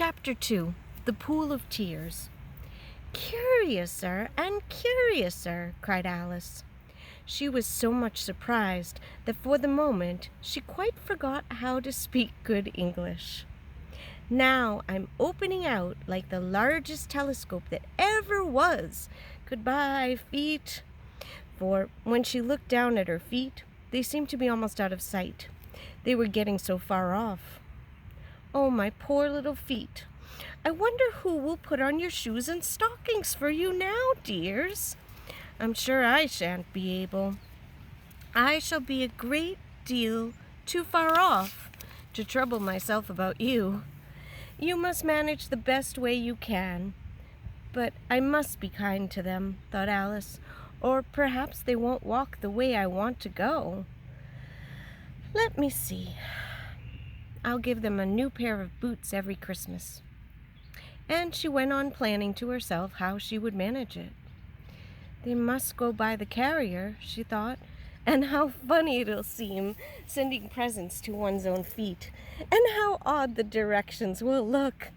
Chapter 2. The Pool of Tears. "Curiouser and curiouser," cried Alice. She was so much surprised that for the moment she quite forgot how to speak good English. "Now I'm opening out like the largest telescope that ever was. Goodbye, feet." For when she looked down at her feet, they seemed to be almost out of sight. They were getting so far off. "Oh, my poor little feet. I wonder who will put on your shoes and stockings for you now, dears. I'm sure I shan't be able. I shall be a great deal too far off to trouble myself about you. You must manage the best way you can. But I must be kind to them," thought Alice, "or perhaps they won't walk the way I want to go. Let me see. I'll give them a new pair of boots every Christmas." And she went on planning to herself how she would manage it. "They must go by the carrier," she thought, "and how funny it'll seem, sending presents to one's own feet, and how odd the directions will look.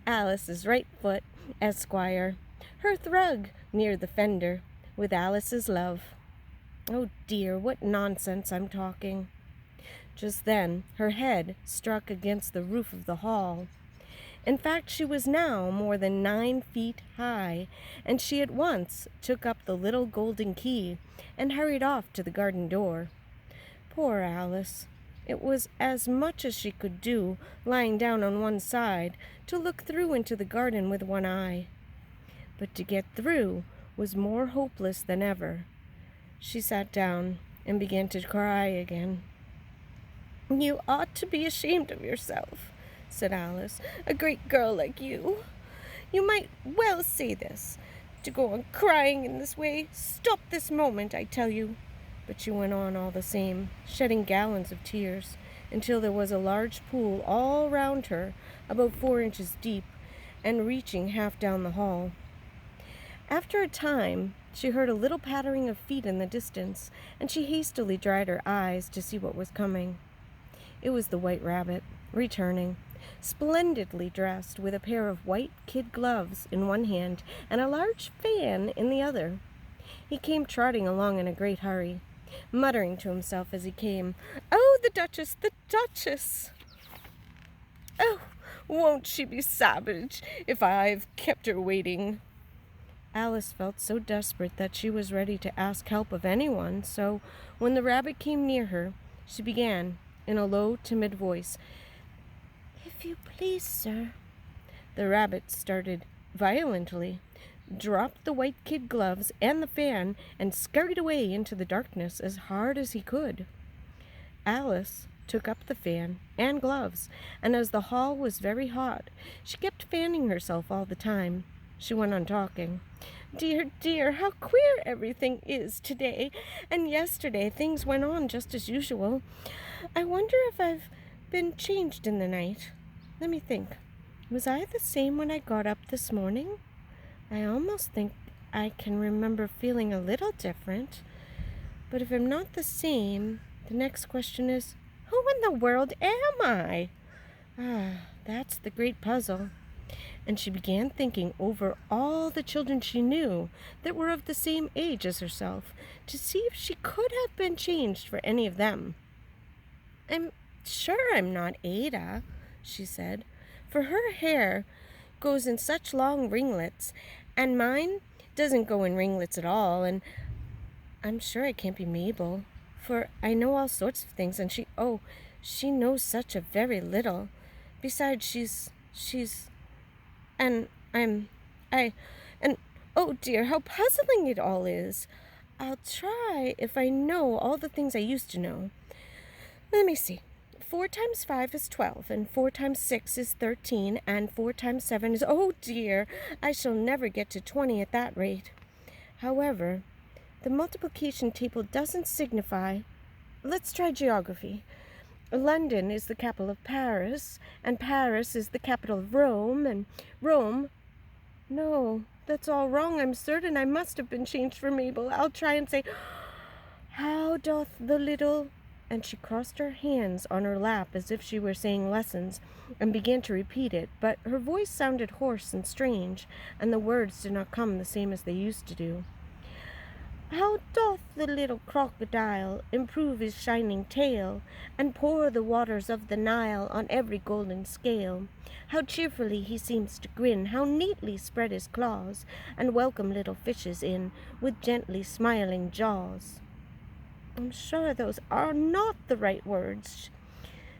Alice's right foot, Esquire, her thrug near the fender, with Alice's love. Oh dear, what nonsense I'm talking." Just then her head struck against the roof of the hall. In fact, she was now more than 9 feet high, and she at once took up the little golden key and hurried off to the garden door. Poor Alice! It was as much as she could do, lying down on one side, to look through into the garden with one eye. But to get through was more hopeless than ever. She sat down and began to cry again. "You ought to be ashamed of yourself," said Alice. "A great girl like you. You might well say this. To go on crying in this way. Stop this moment, I tell you." But she went on all the same, shedding gallons of tears, until there was a large pool all round her, about 4 inches deep, and reaching half down the hall. After a time, she heard a little pattering of feet in the distance, and she hastily dried her eyes to see what was coming. It was the White Rabbit, returning, splendidly dressed, with a pair of white kid gloves in one hand and a large fan in the other. He came trotting along in a great hurry, muttering to himself as he came, "Oh, the Duchess, the Duchess! Oh, won't she be savage if I've kept her waiting?" Alice felt so desperate that she was ready to ask help of anyone, so when the rabbit came near her, she began, in a low, timid voice, "If you please, sir." The rabbit started violently, dropped the white kid gloves and the fan, and scurried away into the darkness as hard as he could. Alice took up the fan and gloves, and as the hall was very hot, she kept fanning herself all the time. She went on talking. "Dear, dear, how queer everything is today, and yesterday things went on just as usual. I wonder if I've been changed in the night. Let me think. Was I the same when I got up this morning? I almost think I can remember feeling a little different. But if I'm not the same, the next question is, who in the world am I? That's the great puzzle." And she began thinking over all the children she knew that were of the same age as herself, to see if she could have been changed for any of them. "I'm sure I'm not Ada," she said, "for her hair goes in such long ringlets, and mine doesn't go in ringlets at all, and I'm sure I can't be Mabel, for I know all sorts of things, and she knows such a very little. Besides, and oh dear, how puzzling it all is. I'll try if I know all the things I used to know. Let me see. 4 times 5 is 12, and 4 times 6 is 13, and 4 times 7 is... Oh dear, I shall never get to 20 at that rate. However, the multiplication table doesn't signify. Let's try geography. London is the capital of Paris, and Paris is the capital of Rome, and Rome... No, that's all wrong. I'm certain I must have been changed for Mabel. I'll try and say, how doth the little and she crossed her hands on her lap as if she were saying lessons, and began to repeat it, but her voice sounded hoarse and strange, and the words did not come the same as they used to do. How doth the little crocodile improve his shining tail, and pour the waters of the Nile on every golden scale? How cheerfully he seems to grin, how neatly spread his claws, and welcome little fishes in with gently smiling jaws. I'm sure those are not the right words,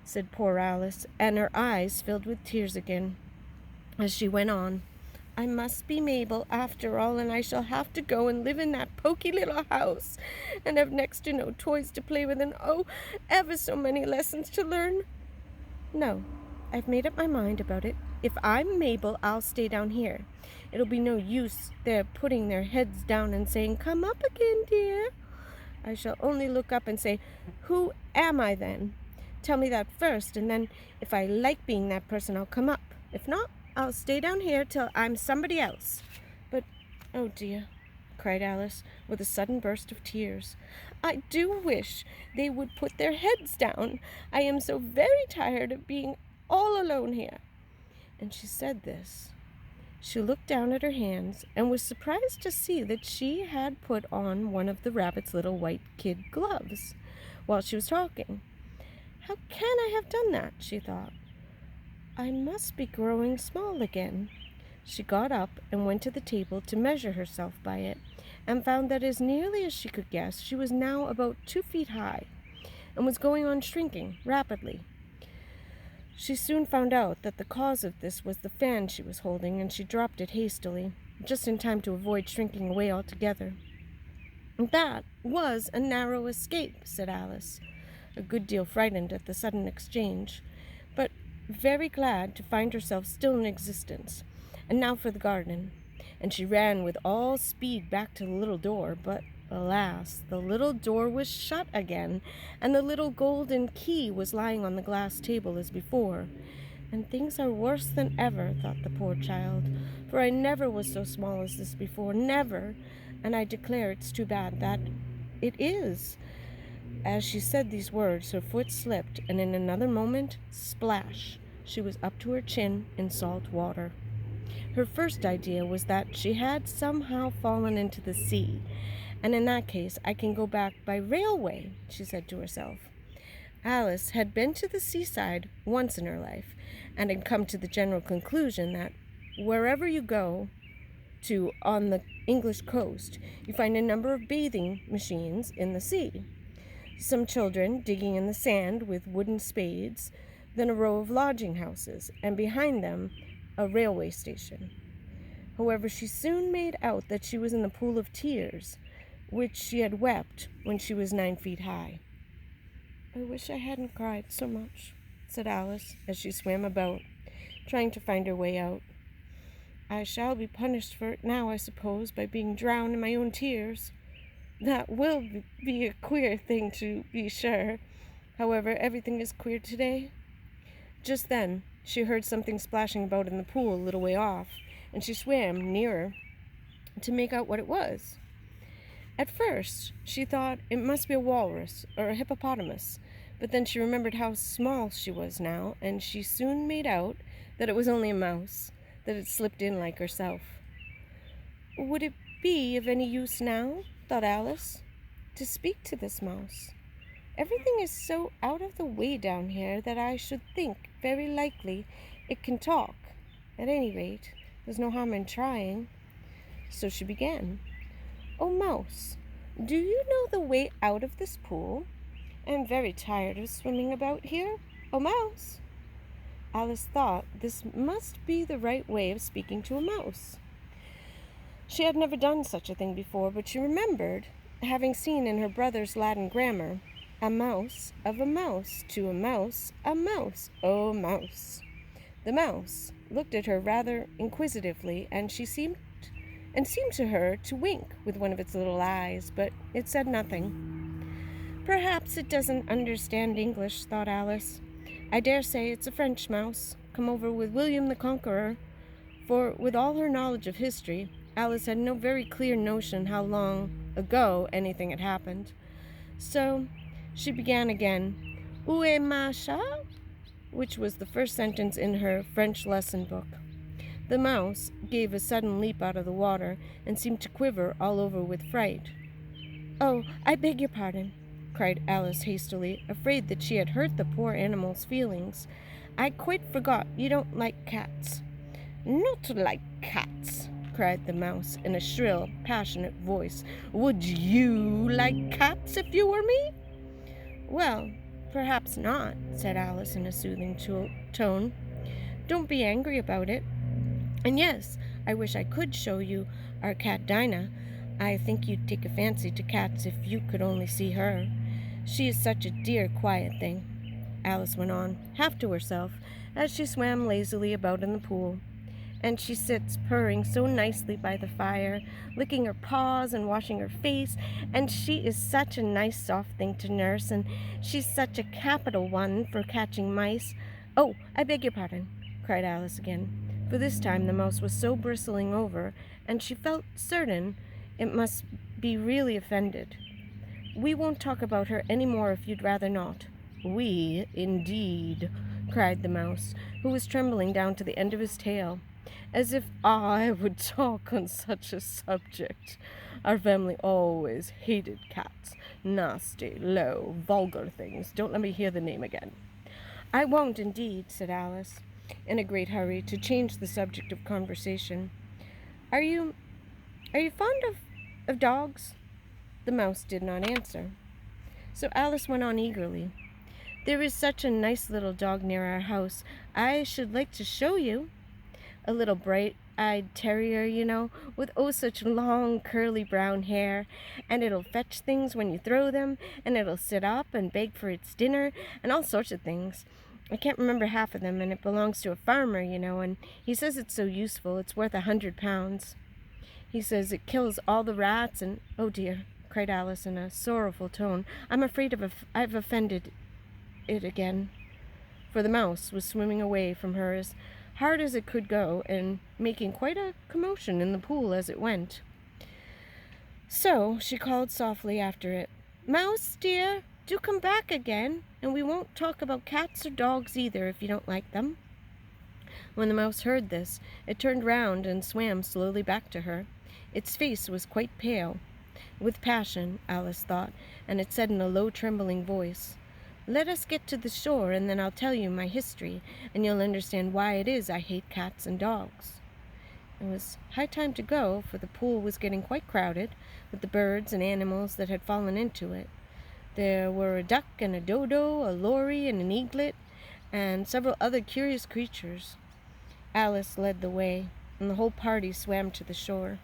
said poor Alice, and her eyes filled with tears again as she went on. I must be Mabel after all, and I shall have to go and live in that poky little house, and have next to no toys to play with, and oh, ever so many lessons to learn. No, I've made up my mind about it. If I'm Mabel, I'll stay down here. It'll be no use their putting their heads down and saying, Come up again, dear. I shall only look up and say, Who am I then? Tell me that first, and then if I like being that person, I'll come up. If not, I'll stay down here till I'm somebody else. But, oh dear, cried Alice, with a sudden burst of tears, I do wish they would put their heads down. I am so very tired of being all alone here. And she said this. She looked down at her hands and was surprised to see that she had put on one of the rabbit's little white kid gloves while she was talking. How can I have done that? She thought. I must be growing small again. She got up and went to the table to measure herself by it, and found that as nearly as she could guess, she was now about 2 feet high, and was going on shrinking rapidly. She soon found out that the cause of this was the fan she was holding, and she dropped it hastily, just in time to avoid shrinking away altogether. That was a narrow escape, said Alice, a good deal frightened at the sudden exchange, but very glad to find herself still in existence. And now for the garden. And she ran with all speed back to the little door, but alas, the little door was shut again, and the little golden key was lying on the glass table as before. And things are worse than ever, thought the poor child, for I never was so small as this before, never, and I declare it's too bad that it is. As she said these words, her foot slipped, and in another moment, splash, she was up to her chin in salt water. Her first idea was that she had somehow fallen into the sea, and in that case I can go back by railway, she said to herself. Alice had been to the seaside once in her life, and had come to the general conclusion that wherever you go to on the English coast, you find a number of bathing machines in the sea. Some children digging in the sand with wooden spades, then a row of lodging houses, and behind them a railway station. However, she soon made out that she was in the pool of tears, which she had wept when she was 9 feet high. I wish I hadn't cried so much, said Alice, as she swam about, trying to find her way out. I shall be punished for it now, I suppose, by being drowned in my own tears. That will be a queer thing, to be sure. However, everything is queer today. Just then, she heard something splashing about in the pool a little way off, and she swam nearer to make out what it was. At first, she thought it must be a walrus or a hippopotamus, but then she remembered how small she was now, and she soon made out that it was only a mouse, that had slipped in like herself. Would it be of any use now, thought Alice, to speak to this mouse? Everything is so out of the way down here that I should think very likely it can talk. At any rate, there's no harm in trying. So she began. Oh, mouse, do you know the way out of this pool? I am very tired of swimming about here. Oh, mouse. Alice thought this must be the right way of speaking to a mouse. She had never done such a thing before, but she remembered having seen in her brother's Latin grammar, a mouse of a mouse to a mouse, oh mouse. The mouse looked at her rather inquisitively, and seemed to her to wink with one of its little eyes, but it said nothing. Perhaps it doesn't understand English, thought Alice. I dare say it's a French mouse, come over with William the Conqueror, for with all her knowledge of history, Alice had no very clear notion how long ago anything had happened. So She began again, Où est ma chat? Which was the first sentence in her French lesson book. The mouse gave a sudden leap out of the water and seemed to quiver all over with fright. "Oh, I beg your pardon," cried Alice hastily, afraid that she had hurt the poor animal's feelings. "I quite forgot you don't like cats." "Not like cats," cried the mouse in a shrill, passionate voice. "Would you like cats if you were me?" "Well, perhaps not," said Alice in a soothing tone. "Don't be angry about it. And yes, I wish I could show you our cat Dinah. I think you'd take a fancy to cats if you could only see her. She is such a dear, quiet thing," Alice went on, half to herself, as she swam lazily about in the pool. "And she sits purring so nicely by the fire, licking her paws and washing her face, and she is such a nice soft thing to nurse, and she's such a capital one for catching mice." "Oh, I beg your pardon," cried Alice again, for this time the mouse was so bristling over, and she felt certain it must be really offended. "We won't talk about her any more if you'd rather not." "We, indeed," cried the mouse, who was trembling down to the end of his tail. "As if I would talk on such a subject. Our family always hated cats. Nasty, low, vulgar things. Don't let me hear the name again." "I won't, indeed," said Alice, in a great hurry to change the subject of conversation. Are you fond of dogs?" The mouse did not answer. So Alice went on eagerly. "There is such a nice little dog near our house. I should like to show you. A little bright-eyed terrier, you know, with oh such long curly brown hair, and it'll fetch things when you throw them, and it'll sit up and beg for its dinner, and all sorts of things. I can't remember half of them, and it belongs to a farmer, you know, and he says it's so useful, it's worth 100 pounds. He says it kills all the rats, and oh dear," cried Alice in a sorrowful tone, "I'm afraid I've offended it again." For the mouse was swimming away from her as hard as it could go, and making quite a commotion in the pool as it went. So she called softly after it, "Mouse, dear, do come back again, and we won't talk about cats or dogs either if you don't like them." When the mouse heard this, it turned round and swam slowly back to her. Its face was quite pale, with passion, Alice thought, and it said in a low, trembling voice, "Let us get to the shore, and then I'll tell you my history, and you'll understand why it is I hate cats and dogs." It was high time to go, for the pool was getting quite crowded with the birds and animals that had fallen into it. There were a duck and a dodo, a lory and an eaglet, and several other curious creatures. Alice led the way, and the whole party swam to the shore.